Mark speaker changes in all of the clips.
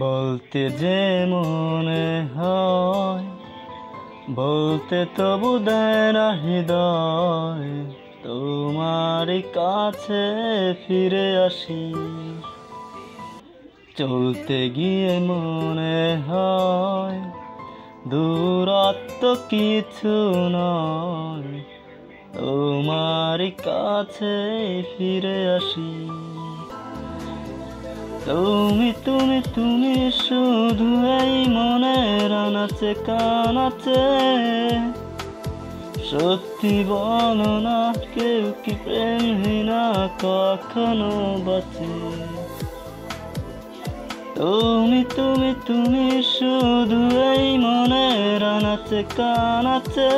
Speaker 1: বলতে যে মনে হয় বলতে তবু দেয় না হৃদয়, তোমারই কাছে ফিরে আসি। চলতে গিয়ে মনে হয় দূরত্ব কিছু নয়, তোমারই কাছে ফিরে আসি। তুমি তুমি তুমি শুধু এই মনের আনাচে কানাচে, সত্যি বলো না কেউ কি প্রেমহীনা কখনো বাঁচে। তুমি তুমি তুমি শুধু এই মনের আনাচে কানাচে,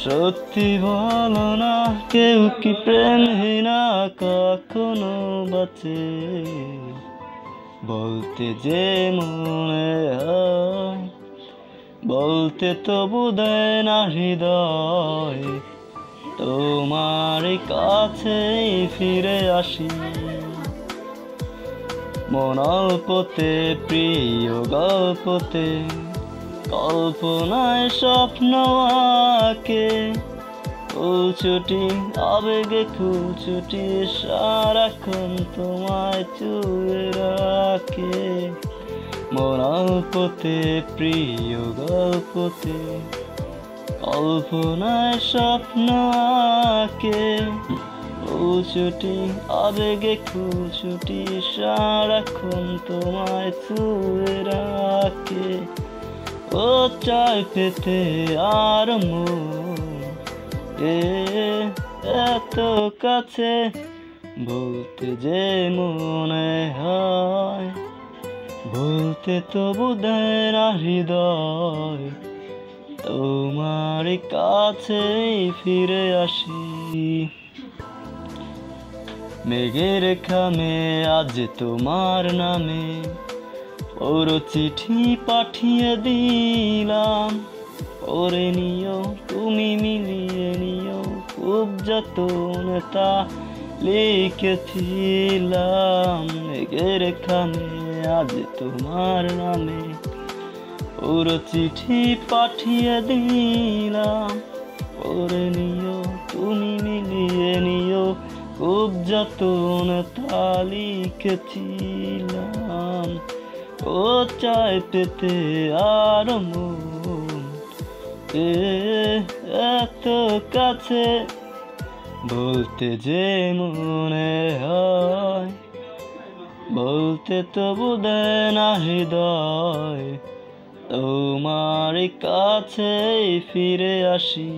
Speaker 1: সত্যি বলো না কেউ কি প্রেমহীনা কখনো বাঁচে। বলতে যে মনে হয় বলতে তবু দেয় না হৃদয়, তোমার কাছেই ফিরে আসি। মন অল্পতে প্রিয় গল্পতে, কল্পনায় স্বপ্ন আঁকে, খুঁচুটি আবেগে খুঁচুটি সারাক্ষণ তোমায় চুয়ে রাখে। মন অল্পতে প্রিয় গল্পতে, কল্পনায় স্বপ্ন আঁকে, খুঁচুটি আবেগে খুঁচুটি সারাক্ষণ তোমায় ছুঁয়ে রাখে। ও চাই পেতে আর মন এত কাছে, বলতে যে মনে হয় বলতে তবু দেয় না হৃদয়, তোমার কাছেই ফিরে আসি। মেঘের খামে আজ তোমার নামে ওর চিঠি পাঠিয়ে দিলাম, ওরে নিও তুমি মিলিয়ে নিও, খুব যতন তা লিখেছিলাম। মেঘের খামে আজ তোমার নামে ওর চিঠি পাঠিয়ে দিলাম, ওরে নিও তুমি মিলিয়ে নিও, খুব যতন তা লিখেছিলাম। ও চাই পেতে আর মন এত কাছে, বলতে যে মনে হয় বলতে তবু দেয় না হৃদয়, তোমার কাছেই ফিরে আসি।